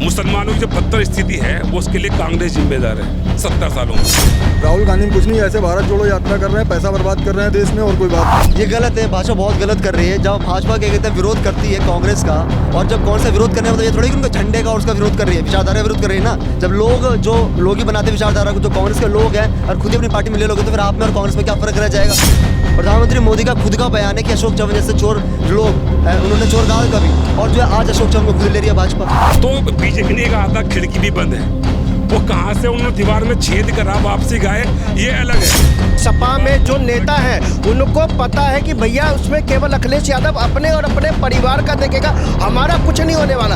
मुसलमानों की जो बदतर स्थिति है वो उसके लिए कांग्रेस जिम्मेदार है 70 सालों में। राहुल गांधी कुछ नहीं, ऐसे भारत जोड़ो यात्रा कर रहे हैं, पैसा बर्बाद कर रहे हैं देश में और कोई बात नहीं। ये गलत है, भाजपा बहुत गलत कर रही है। जब भाजपा क्या कहते हैं विरोध करती है कांग्रेस का, और जब कौन सा विरोध करने मतलब ये थोड़ी कि उनका झंडे का और उसका विरोध कर रही है, विचारधारा विरोध कर रही है ना। जब लोग ही बनाते विचारधारा को, जो कांग्रेस के लोग हैं और खुद ही अपनी पार्टी में ले लोगे तो फिर आप में और कांग्रेस में क्या फर्क रह जाएगा। प्रधानमंत्री मोदी का खुद का बयान है कि अशोक चौहान जैसे चोर लोग उन्होंने चोर कहा कभी, और जो है आज अशोक चौहान को खुद ले रही है भाजपा। तो बीजेपी ने कहा था खिड़की भी बंद है, वो कहाँ से उन्होंने दीवार में छेद करा वापसी गाए, ये अलग है। सपा में जो नेता है उनको पता है कि भैया उसमें केवल अखिलेश यादव अपने और अपने परिवार का देखेगा, हमारा कुछ नहीं होने वाला।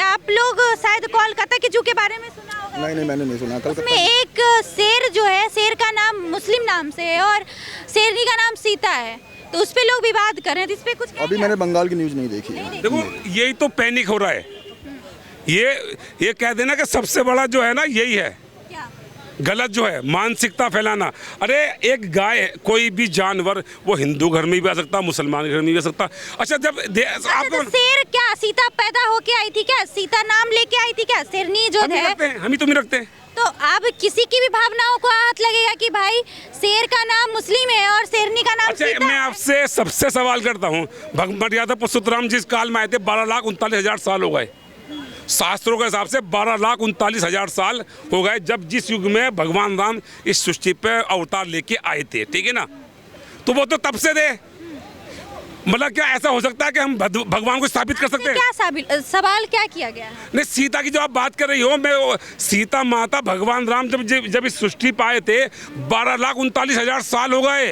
आप लोग शायद कोलकाता के जू के बारे में सुना होगा। नहीं, मैंने नहीं सुना। उसमें एक शेर जो है, शेर का नाम मुस्लिम नाम से है और शेरनी का नाम सीता है, तो उस पे लोग विवाद कर रहे हैं। इस पे कुछ अभी मैंने बंगाल की न्यूज़ नहीं देखी। देखो यही तो पैनिक हो रहा है। ये कह देना कि सबसे बड़ा जो है ना यही है क्या? गलत जो है मानसिकता फैलाना। अरे एक गाय, कोई भी जानवर, वो हिंदू घर में भी आ सकता, मुसलमान घर में भी आ सकता। अच्छा जब आपको शेर क्या सीता पैदा होके आई थी क्या? सीता नाम लेके आई थी क्या? शेरनी जो है हम ही तो नहीं रखते। तो अब किसी की भी भावनाओं को आहत लगेगा कि भाई शेर का नाम मुस्लिम है और शेरनी का नाम अच्छा सीता मैं है। आपसे सबसे सवाल करता हूँ, मर्यादा पुरुषोत्तम जिस काल में आए थे 12,39,000 साल हो गए। शास्त्रों के हिसाब से 12,39,000 साल हो गए जब जिस युग में भगवान राम इस सृष्टि पे अवतार लेके आए थे, ठीक है ना। तो वो तो तब से थे। मतलब क्या ऐसा हो सकता है कि हम भगवान को स्थापित कर सकते हैं? क्या सवाल क्या किया गया है? नहीं, सीता की जो आप बात कर रही हो, मैं सीता माता भगवान राम जब इस सृष्टि पे आए थे 12,39,000 साल हो गए।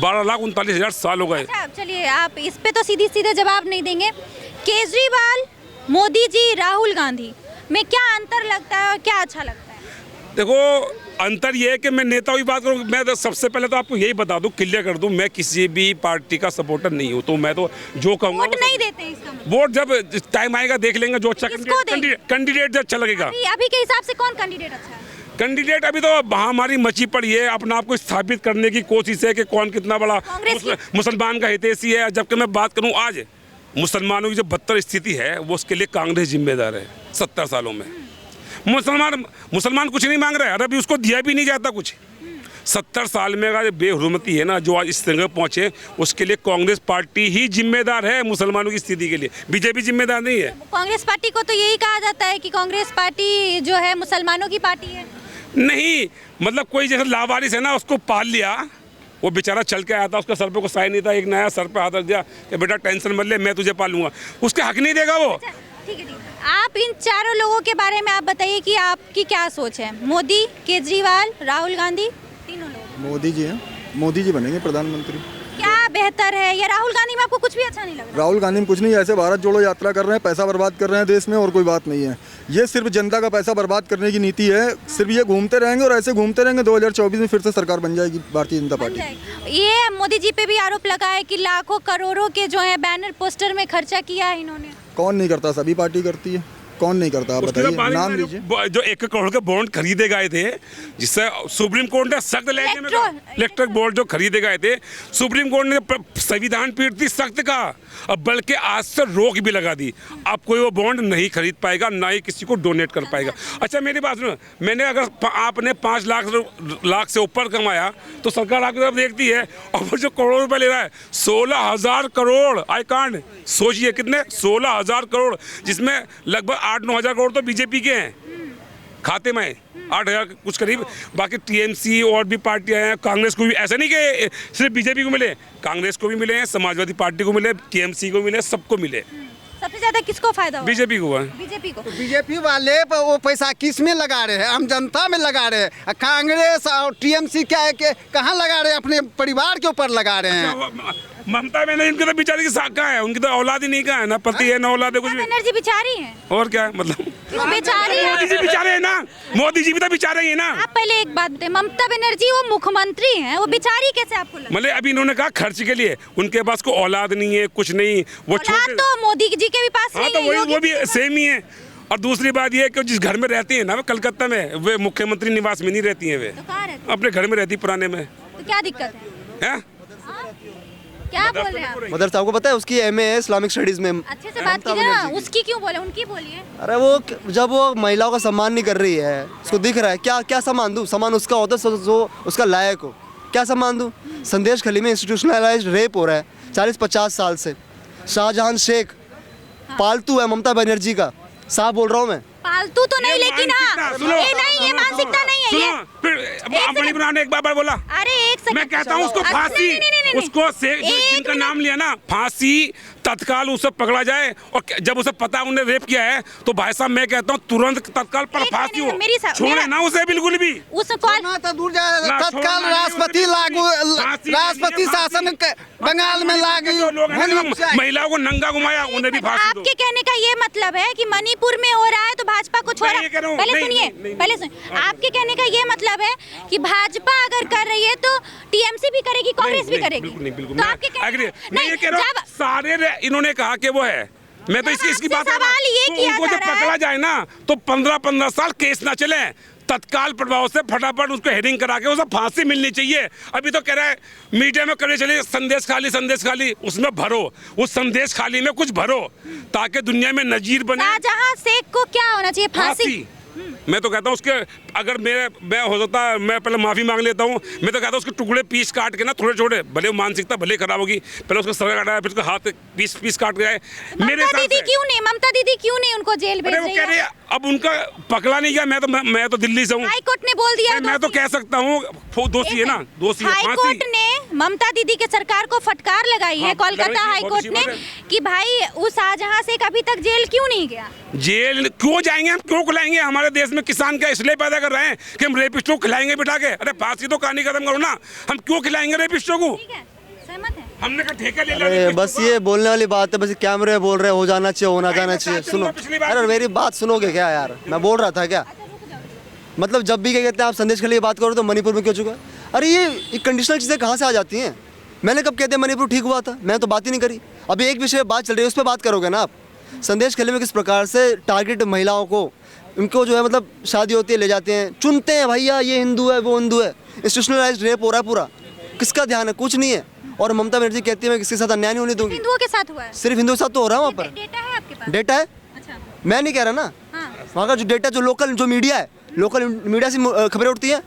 12,39,000 साल हो गए। अच्छा चलिए, आप इस पे तो सीधे सीधे जवाब नहीं देंगे। केजरीवाल, मोदी जी, राहुल गांधी में क्या अंतर लगता है और क्या अच्छा लगता है? देखो अंतर ये है कि मैं नेताओं की बात करूँ, मैं तो सबसे पहले तो आपको यही बता दूं, क्लियर कर दूं, मैं किसी भी पार्टी का सपोर्टर नहीं हूँ। तो मैं तो जो कहूँगा वोट नहीं देते इसका मतलब? वोट जब टाइम आएगा देख लेंगे, जो अच्छा कैंडिडेट जो अच्छा लगेगा। अभी के हिसाब से कौन कैंडिडेट अच्छा है? कैंडिडेट अभी तो महामारी मची पड़ी है, अपने आप को स्थापित करने की कोशिश है कि कौन कितना बड़ा मुसलमान का हितैषी है। जबकि मैं बात करूँ आज मुसलमानों की जो बदतर स्थिति है वो उसके लिए कांग्रेस जिम्मेदार है 70 सालों में। मुसलमान कुछ नहीं मांग रहे हैं, अभी उसको दिया भी नहीं जाता कुछ। 70 साल में अगर बेहुरमती है ना जो आज इस जगह पहुंचे, उसके लिए कांग्रेस पार्टी ही जिम्मेदार है मुसलमानों की स्थिति के लिए, बीजेपी जिम्मेदार नहीं है। कांग्रेस पार्टी को तो यही कहा जाता है कि कांग्रेस पार्टी जो है मुसलमानों की पार्टी है। नहीं, मतलब कोई जैसे लावारिस है ना, उसको पाल लिया, वो बेचारा चल के आया था, उसका सर पे को साई नहीं था, एक नया सर पे हाथ रख दिया कि बेटा टेंशन मत ले, मैं तुझे पालूंगा, उसके हक नहीं देगा वो। ठीक है। आप इन चारों लोगों के बारे में आप बताइए कि आपकी क्या सोच है? मोदी, केजरीवाल, राहुल गांधी, तीनों लोग। मोदी जी हैं, मोदी जी बनेंगे प्रधानमंत्री। क्या बेहतर है? या राहुल गांधी में आपको कुछ भी अच्छा नहीं लग रहा? राहुल गांधी कुछ नहीं, ऐसे भारत जोड़ो यात्रा कर रहे हैं, पैसा बर्बाद कर रहे हैं देश में और कोई बात नहीं है। ये सिर्फ जनता का पैसा बर्बाद करने की नीति है। सिर्फ ये घूमते रहेंगे और ऐसे घूमते रहेंगे, 2024 में फिर से सरकार बन जाएगी भारतीय जनता पार्टी। ये मोदी जी पे भी आरोप लगा है कि लाखों करोड़ों के जो है बैनर पोस्टर में खर्चा किया है इन्होंने। कौन नहीं करता? सभी पार्टी करती है, कौन नहीं करता? आप बताइए, नाम लीजिए। जो 1 करोड़ के बॉन्ड खरीदे गए थे, जिससे सुप्रीम कोर्ट ने सख्त इलेक्ट्रिक बोर्ड जो खरीदे गए थे, सुप्रीम कोर्ट ने संविधान पीठ थी सख्त का, अब बल्कि आज से रोक भी लगा दी। अब कोई वो बॉन्ड नहीं खरीद पाएगा, ना ही किसी को डोनेट कर पाएगा। अच्छा मेरी बात सुनो, मैंने अगर आपने 5 लाख से ऊपर कमाया तो सरकार आपकी तरफ देखती है, और वो जो करोड़ रुपए ले रहा है 16,000 करोड़, आई कांट, सोचिए कितने, 16,000 करोड़, जिसमें लगभग 8-9 हज़ार करोड़ तो बीजेपी के हैं खाते में, 8,000 कुछ करीब, बाकी टीएमसी और भी पार्टियां हैं, कांग्रेस को भी, ऐसा नहीं कि सिर्फ बीजेपी को मिले, कांग्रेस को भी मिले हैं, समाजवादी पार्टी को मिले, टीएमसी को मिले, सबको मिले। सबसे ज्यादा किसको फायदा हुआ? बीजेपी को है। बीजेपी को। बीजेपी वाले वो पैसा किस में लगा रहे हैं? आम जनता में लगा रहे हैं। कांग्रेस और टीएमसी क्या है कि कहाँ लगा रहे हैं? अपने परिवार के ऊपर लगा रहे हैं। ममता बनर्जी इनकी तो बेचारी की कहाँ है, उनकी तो औलाद ही नहीं, कहाँ है, ना पति है ना औलाद है, कुछ भी। बनर्जी बेचारी है और क्या है मतलब, वो बेचारी है। मोदी जी बेचारे हैं ना, मोदी जी भी तो बेचारे ही है ना। आप पहले एक बात बताइए, ममता बनर्जी वो मुख्यमंत्री हैं, वो बेचारी कैसे आपको लगा? मतलब अभी इन्होंने कहा खर्च के लिए, उनके पास कोई औलाद नहीं है, कुछ नहीं, वो छोटे, तो मोदी जी के भी पास हाँ नहीं तो है, वो भी सेम ही है। और दूसरी बात ये है कि जिस घर में रहती है ना, वो कलकत्ता में, वे मुख्यमंत्री निवास में नहीं रहती हैं, वे तो कहाँ रहती हैं? अपने घर में रहती पुराने में। तो क्या दिक्कत है? हैं? क्या बोल रहे हैं आप? मदरसा आपको पता है उसकी MA है इस्लामिक स्टडीज में। अच्छे से बात कीजिए ना, उसकी क्यों बोले, उनकी बोलिए। अरे वो जब वो महिलाओं का सम्मान नहीं कर रही है, उसको दिख रहा है, क्या क्या सम्मान दूँ? सम्मान उसका होता है जो उसका लायक हो, क्या सम्मान दूँ? संदेश खली में इंस्टीट्यूशनलाइज्ड रेप हो रहा है 40-50 साल से। शाहजहां शेख पालतू है ममता बनर्जी का, साफ बोल रहा हूँ मैं। पालतू तो नहीं, लेकिन हाँ ये नहीं, ये मानसिकता नहीं है ये। फिर मणिपुर ने एक बार बोला, अरे एक सेकंड, मैं कहता हूँ उसको फांसी, उसको जिनका नाम लिया ना, फांसी तत्काल उसे पकड़ा जाए। और जब उसे पता उन्हें रेप किया है तो भाई साहब मैं कहता हूँ तुरंत तत्काल पर फांसी हो, छोड़े ना उसे बिल्कुल भी। ना तो दूर जाए, तत्काल राष्ट्रपति लागू, राष्ट्रपति शासन बंगाल में लागू, महिलाओं को नंगा घुमाया, उन्हें भी फांसी दो। आपके कहने का ये मतलब है कि मणिपुर में हो रहा है तो भाजपा को छोड़ा? पहले सुनिए, पहले सुनिए, आपके कहने का ये मतलब है कि भाजपा अगर कर रही है तो TMC भी करेगी, कांग्रेस भी करेगी। बिल्कुल तो आपके मैं ये कह रहा हूँ, सारे इन्होंने कहा कि वो है, मैं तो इसकी बात कर रहा हूं। तो उनको जब पकड़ा जाए ना तो 15-15 साल केस ना चले, तत्काल प्रभाव से फटाफट उसको हेडिंग करा के उसे फांसी मिलनी चाहिए। अभी तो कह रहा है मीडिया में करे चलिए संदेश खाली, उसमें भरो, उस संदेश खाली में कुछ भरो ताकि दुनिया में नजीर बने। शाहजहां शेख को क्या होना चाहिए? फांसी। मैं तो कहता हूँ उसके, अगर मैं हो सकता मैं पहले माफी मांग लेता हूँ। मैं तो कहता हूँ उसके टुकड़े पीस काट के ना, थोड़े छोटे, भले मानसिकता भले खराब होगी, पहले उसका सर काटा, फिर उसका हाथ पीस काट गया है। मेरे ममता दीदी क्यों नहीं उनको जेल भेज रही है? अब उनका पकड़ा नहीं गया, मैं तो दिल्ली से हूँ, हाई कोर्ट ने बोल दिया, मैं तो कह सकता हूँ दोषी है ना, दोषी है। हाई कोर्ट ने ममता दीदी के सरकार को फटकार लगाई है, कोलकाता हाई कोर्ट ने, कि भाई उस शाहजहां शेख अभी तक जेल क्यों नहीं गया? जेल क्यों जाएंगे हम, क्यों खिलाएंगे? हमारे देश में किसान क्या इसलिए पैदा कर रहे हैं कि हम रेपिस्टों को खिलाएंगे बिठा के? अरे फांसी तो कहानी खत्म करो ना, हम क्यों खिलाएंगे रेपिस्टों को? ठीक है, सहमत है। हमने का ठेका ले अरे लिया। बस ये बोलने वाली बात है, बस कैमरे बोल रहे हो जाना चाहिए, होना जाना चाहिए। सुनो, अरे मेरी बात सुनोगे क्या यार? मैं बोल रहा था क्या, मतलब जब भी क्या कहते हैं आप संदेश के लिए बात करो तो मणिपुर में क्यों चुका? अरे ये कंडीशनल चीज़ें कहाँ से आ जाती हैं? मैंने कब कहते हैं मणिपुर ठीक हुआ था? मैंने तो बात ही नहीं करी। अभी एक विषय बात चल रही है, उस पर बात करोगे ना आप। संदेश खेले में किस प्रकार से टारगेट महिलाओं को, उनको जो है मतलब शादी होती है ले जाते हैं, चुनते हैं भैया ये हिंदू है वो हिंदू है, इंस्टीट्यूशनलाइज्ड रेप हो रहा है पूरा। किसका ध्यान है? कुछ नहीं है। और ममता बनर्जी कहती है मैं किसके साथ अन्याय नहीं होने दूंगी। हिंदुओं के साथ हुआ है? सिर्फ हिंदुओं के साथ तो हो रहा है वहाँ पर। डेटा है आपके पास? डेटा है, अच्छा, मैं नहीं कह रहा ना। हाँ। वहाँ का जो डेटा, जो लोकल जो मीडिया है, लोकल मीडिया से खबरें उठती हैं।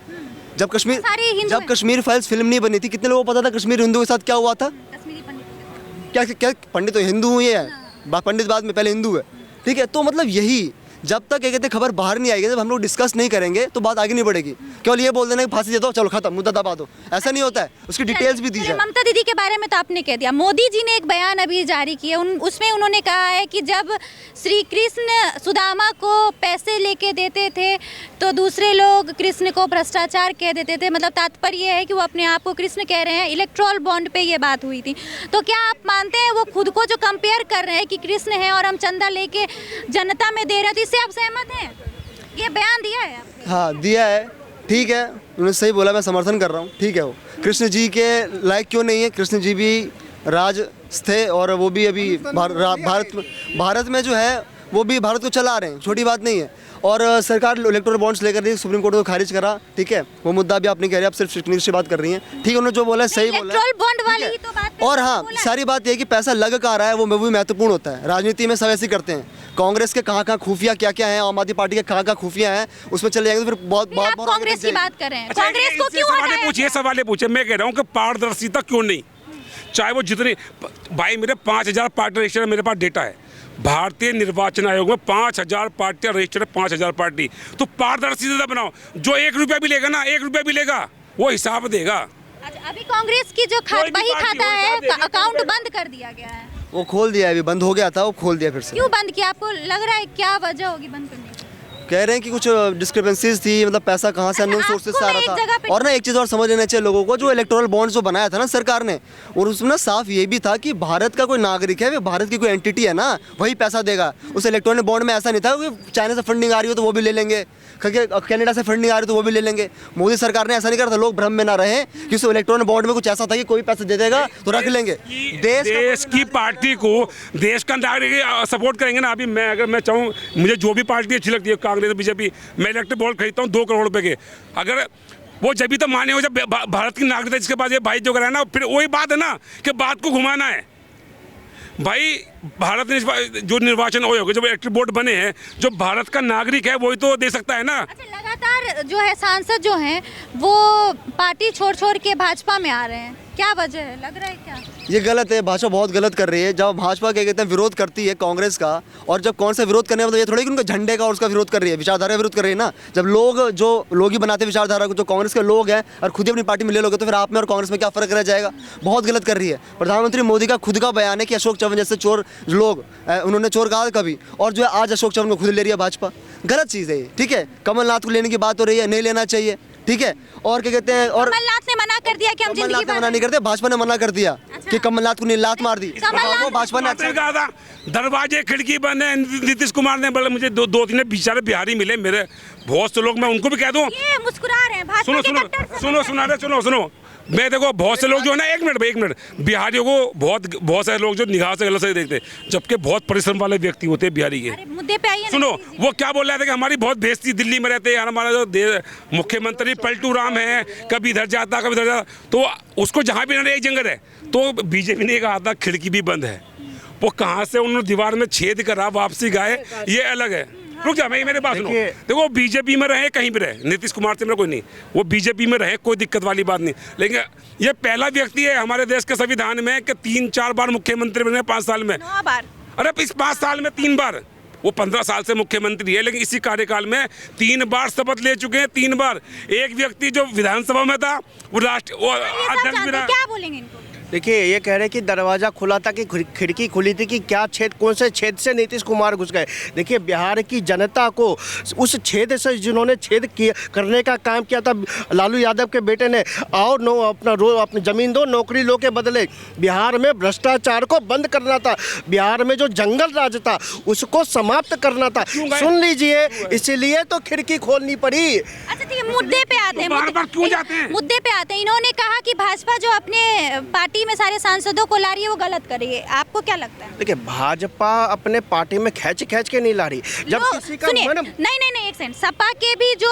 जब कश्मीर फाइल्स फिल्म नहीं बनी थी, कितने लोगों को पता था कश्मीर हिंदुओं के साथ क्या हुआ था? कश्मीरी पंडित। क्या पंडित तो हिंदू हुई है, पंडित बाद में, पहले हिंदू है, ठीक है। तो मतलब यही, जब तक क्या कहते हैं खबर बाहर नहीं आएगी, जब हम लोग डिस्कस नहीं करेंगे तो बात आगे नहीं बढ़ेगी। केवल ये बोल देना कि फांसी दे दो, चलो खत्म, मुद्दा दबा दो, ऐसा नहीं होता है। उसकी डिटेल्स भी दी जाए। ममता दीदी के बारे में तो आपने कह दिया। मोदी जी ने एक बयान अभी जारी किया, उसमें उन्होंने कहा है कि जब श्री कृष्ण सुदामा को पैसे लेके देते थे तो दूसरे लोग कृष्ण को भ्रष्टाचार कह देते थे। मतलब तात्पर्य ये है कि वो अपने आप को कृष्ण कह रहे हैं। इलेक्ट्रल बॉन्ड पे ये बात हुई थी। तो क्या आप मानते हैं वो खुद को जो कंपेयर कर रहे हैं कि कृष्ण है और हम चंदा लेके जनता में दे रहे थे, इससे आप सहमत हैं? ये बयान दिया है आपने? हाँ दिया है, ठीक है, उन्होंने सही बोला, मैं समर्थन कर रहा हूँ, ठीक है। वो कृष्ण जी के लायक क्यों नहीं है? कृष्ण जी भी राज थे और वो भी अभी भारत में जो है वो भी भारत को चला रहे हैं, छोटी बात नहीं है। और सरकार इलेक्टोरल बॉन्ड्स लेकर सुप्रीम कोर्ट को खारिज करा, ठीक है। वो मुद्दा भी आप नहीं कह रहे, आप सिर्फ टेक्निकल से बात कर रही हैं, ठीक है। उन्होंने जो बोला है सही बोला है, बॉन्ड वाली ही तो बात है। और हाँ, सारी बात यह है कि पैसा लग कहाँ रहा है वो भी महत्वपूर्ण होता है। राजनीति में सब ऐसे करते हैं, कांग्रेस के कहाँ खुफिया क्या क्या है, आम आदमी पार्टी के कहाँ खुफिया है, उसमें चले जाएंगे तो फिर बहुत कांग्रेस की बात कर रहे हैं। कांग्रेस को क्यों हटाया? सवाल पूछे, मैं कह रहा हूँ कि पारदर्शिता क्यों नहीं? चाहे वो जितने, भाई मेरे 5000 पार्टी रजिस्टर है, मेरे पास डेटा है। भारतीय निर्वाचन आयोग में 5000 पार्टियां रजिस्टर्ड है, 5000 पार्टी। तो पारदर्शिता बनाओ, जो 1 रुपया भी लेगा ना, 1 रुपया भी लेगा वो हिसाब देगा। अच्छा, अभी कांग्रेस की जो बही खाता है, अकाउंट बंद कर दिया गया है। वो खोल दिया है, अभी बंद हो गया था, वो खोल दिया फिर से। क्यों बंद किया? आपको लग रहा है क्या वजह होगी बंद करने की? कह रहे हैं कि कुछ डिस्क्रिपेंसीज थी, मतलब पैसा कहाँ से अननोन सोर्सेज से आ रहा था। और ना एक चीज़ और समझ लेना चाहिए लोगों को, जो इलेक्टोरल बॉन्ड्स जो बनाया था ना सरकार ने, और उसमें ना साफ ये भी था कि भारत का कोई नागरिक है, भारत की कोई एंटिटी है ना, वही पैसा देगा। उस इलेक्टोरल बॉन्ड में ऐसा नहीं था कि चाइना से फंडिंग आ रही हो तो वो भी ले लेंगे, कनाडा से फंडिंग आ रही तो वो भी ले लेंगे। मोदी सरकार ने ऐसा नहीं करा था। लोग भ्रम में ना रहे कि उस इलेक्टोरल बॉन्ड में कुछ ऐसा था कि कोई पैसा दे देगा तो रख लेंगे। देश की पार्टी को देश का नागरिक सपोर्ट करेंगे ना। अभी मैं अगर मैं चाहूँ, मुझे जो भी पार्टी अच्छी लगती है, कांग्रेस बीजेपी, मैं इलेक्ट्रिक बॉन्ड खरीदता हूँ 2 करोड़ रुपए के। अगर वो जब भी तो माने हो जब भारत की नागरिकता जिसके पास ये भाई जो करा है ना, फिर वही बात है ना कि बात को घुमाना है भाई। भारत ने जो निर्वाचन आयोग जो इलेक्ट्रिक बोर्ड बने हैं, जो भारत का नागरिक है वही तो दे सकता है ना। अच्छा, लगातार जो है सांसद जो हैं वो पार्टी छोड़ के भाजपा में आ रहे हैं, क्या वजह है, लग रहा है क्या? ये गलत है, भाजपा बहुत गलत कर रही है। जब भाजपा क्या कहते हैं विरोध करती है कांग्रेस का, और जब कौन सा विरोध करने मतलब ये थोड़ी कि उनका झंडे का और उसका विरोध कर रही है, विचारधारा का विरोध कर रही है ना। जब लोग ही बनाते विचारधारा को, जो कांग्रेस के लोग हैं और खुद ही अपनी पार्टी में ले लोगे तो फिर आप में और कांग्रेस में क्या फर्क रह जाएगा। बहुत गलत कर रही है। प्रधानमंत्री मोदी का खुद का बयान है कि अशोक चव्हाण जैसे चोर लोग, उन्होंने चोर कहा कभी, और जो है आज अशोक चव्हाण को खुद ले रही है भाजपा। गलत चीज़ है ये, ठीक है। कमलनाथ को लेने की बात हो रही है, नहीं लेना चाहिए, ठीक है। और क्या कहते हैं, और कमलनाथ ने मना कर दिया कि हम जिंदगी कमलनाथ ने मना नहीं करते, भाजपा ने मना कर दिया कि कमलनाथ को नहीं लात मार दी। कमलनाथ भाजपा ने अच्छा कहा था दरवाजे खिड़की बंद है। नीतीश कुमार ने बोला, मुझे दो तीन बेचारे बिहारी मिले मेरे, बहुत से लोग, मैं उनको भी कह दूं। ये मुस्कुरा रहे हैं भाजपा के कट्टर सुनो मैं देखो बहुत से लोग जो है ना, एक मिनट, बिहारियों को बहुत सारे लोग जो निगाह से गलत से देखते, जबकि बहुत परिश्रम वाले व्यक्ति होते हैं बिहारी के। अरे मुद्दे पे आइए। सुनो वो क्या बोल रहे थे कि हमारी बहुत बेइज्जती, दिल्ली में रहते हैं, हमारा जो मुख्यमंत्री पलटू राम है, कभी इधर जाता कभी इधर जाता, तो उसको जहाँ भी ना एक जंगल है, तो बीजेपी ने कहा था खिड़की भी बंद है। वो कहाँ से उन्होंने दीवार में छेद करा वापसी गए, ये अलग है। रुक जा, मैं मेरे बात सुनो। देखो बीजेपी में रहे कहीं भी रहे, नीतीश कुमार से मेरा कोई नहीं, वो बीजेपी में रहे, कोई दिक्कत वाली बात नहीं। लेकिन ये पहला व्यक्ति है हमारे देश के संविधान में कि 3-4 बार मुख्यमंत्री बने 5 साल में। 9 बार। अरे इस 5 साल में 3 बार, वो 15 साल से मुख्यमंत्री है, लेकिन इसी कार्यकाल में 3 बार शपथ ले चुके हैं। 3 बार। एक व्यक्ति जो विधानसभा में था वो अध्यक्ष भी रहा। क्या बोलेंगे इनको? देखिए, ये कह रहे हैं कि दरवाज़ा खुला था कि खिड़की खुली थी कि क्या छेद, कौन से छेद से नीतीश कुमार घुस गए। देखिए, बिहार की जनता को उस छेद से जिन्होंने छेद करने का काम किया था, लालू यादव के बेटे ने, और अपनी ज़मीन दो नौकरी लो के बदले बिहार में भ्रष्टाचार को बंद करना था, बिहार में जो जंगल राज था उसको समाप्त करना था। सुन लीजिए, इसीलिए तो खिड़की खोलनी पड़ी। अच्छा ठीक है, मुद्दे पे आते हैं। बार-बार क्यों जाते हैं? मुद्दे पे आते हैं। इन्होंने कहा कि भाजपा जो अपने पार्टी में सारे सांसदों को ला रही है वो गलत कर रही है, आपको क्या लगता है? देखिए, भाजपा अपने पार्टी में खींच के नहीं ला रही। जब किसी का नहीं, एक सेकंड, सपा के भी जो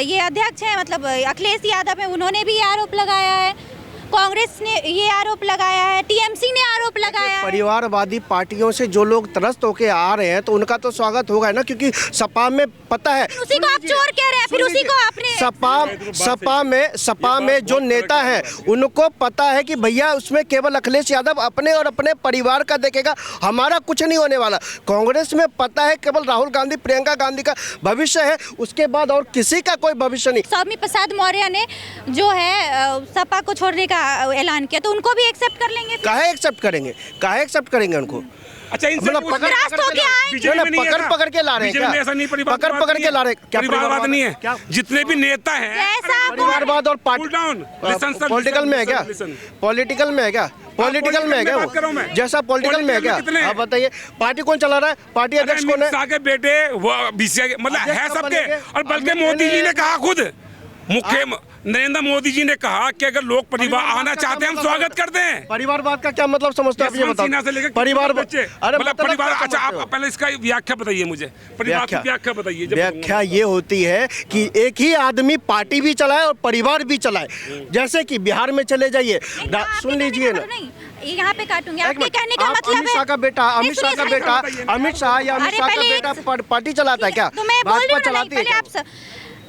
ये अध्यक्ष हैं, मतलब अखिलेश यादव है, उन्होंने भी आरोप लगाया है, कांग्रेस ने ये आरोप लगाया है, टीएमसी ने आरोप लगाया है। परिवारवादी पार्टियों से जो लोग त्रस्त होके आ रहे हैं तो उनका तो स्वागत होगा ना, क्योंकि सपा में पता है, उसी को आप चोर कह रहे हैं, फिर उसी को आपने सपा में जो नेता है उनको पता है कि भैया उसमें केवल अखिलेश यादव अपने और अपने परिवार का देखेगा, हमारा कुछ नहीं होने वाला। कांग्रेस में पता है केवल राहुल गांधी, प्रियंका गांधी का भविष्य है, उसके बाद और किसी का कोई भविष्य नहीं। स्वामी प्रसाद मौर्य ने जो है सपा को छोड़ने का ऐलान किया, तो उनको भी एक्सेप्ट कर लेंगे? काहे एक्सेप्ट करेंगे उनको? अच्छा, मतलब पकड़ के ला रहे हैं क्या? ऐसा नहीं, पकड़ के ला रहे हैं क्या? परिवारवाद नहीं है। जितने भी नेता हैं, परिवारवाद और पॉलिटिकल में है क्या? पॉलिटिकल में है क्या? पॉलिटिकल में है क्या? जैसा पॉलिटिकल में है क्या? आप बताइए, पार्टी कौन चला रहा है? पार्टी अध्यक्ष कौन है? शाह के बेटे, वो बीसीआई मतलब है सबके। और बल्कि मोदी जी ने कहा, खुद नरेंद्र मोदी जी ने कहा कि अगर लोग परिवार आना चाहते हैं हम स्वागत करते हैं। परिवारवाद का क्या मतलब समझते हैं आप, ये बताओ। परिवार बच्चे, अरे परिवार, अच्छा आप पहले इसका व्याख्या बताइए मुझे, परिवार की व्याख्या बताइए। व्याख्या ये होती है कि एक ही आदमी पार्टी भी चलाए और परिवार भी चलाए। जैसे कि बिहार में चले जाइए, सुन लीजिए ना, यहाँ पे काटूंगे, आपके कहने का मतलब है अमित शाह का बेटा, अमित शाह का बेटा पार्टी चलाता है क्या? भाजपा चलाती है।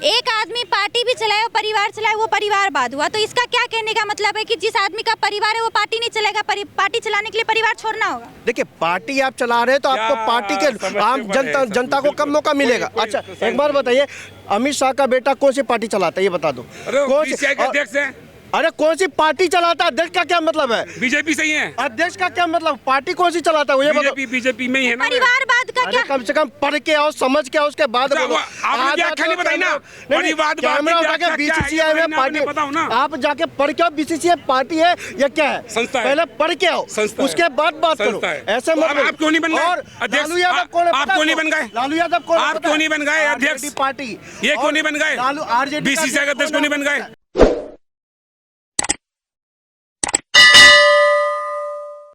एक आदमी पार्टी भी चलाए और परिवार चलाए, वो परिवारवाद हुआ। तो इसका क्या कहने का मतलब है कि जिस आदमी का परिवार है वो पार्टी नहीं चलाएगा, पार्टी चलाने के लिए परिवार छोड़ना होगा? देखिए, पार्टी आप चला रहे हैं तो आपको पार्टी के आम जनता को कम मौका मिलेगा। अच्छा, एक बार बताइए, अमित शाह का बेटा कौन सी पार्टी चलाता है, ये बता दो। कौन सी अध्यक्ष है? अरे कौन सी पार्टी चलाता है? अध्यक्ष का क्या मतलब है? बीजेपी से ही है। अध्यक्ष का क्या मतलब? पार्टी कौन सी चलाता है ये बताओ। बीजेपी में ही है ना। परिवारवाद का क्या? कम से कम पढ़ के आओ, समझ के आओ, उसके बाद बोलो। आपने व्याख्या नहीं बताई ना। परिवारवाद कैमरा उठा के बीसीसीआई में पार्टी बताओ ना। आप जाके पढ़ के आओ, बीसीसीआई पार्टी है या क्या है? संस्था है। पहले पढ़ के आओ, उसके बाद बात करो। ऐसे मत। आप क्यों नहीं बन गए अध्यक्ष? लालू यादव कौन है? आप क्यों नहीं बन गए? लालू यादव कौन? आप क्यों नहीं बन गए अध्यक्ष? पार्टी, ये क्यों नहीं बन गए? लालू आरजेडी बीसीसीआई का अध्यक्ष क्यों नहीं बन गए?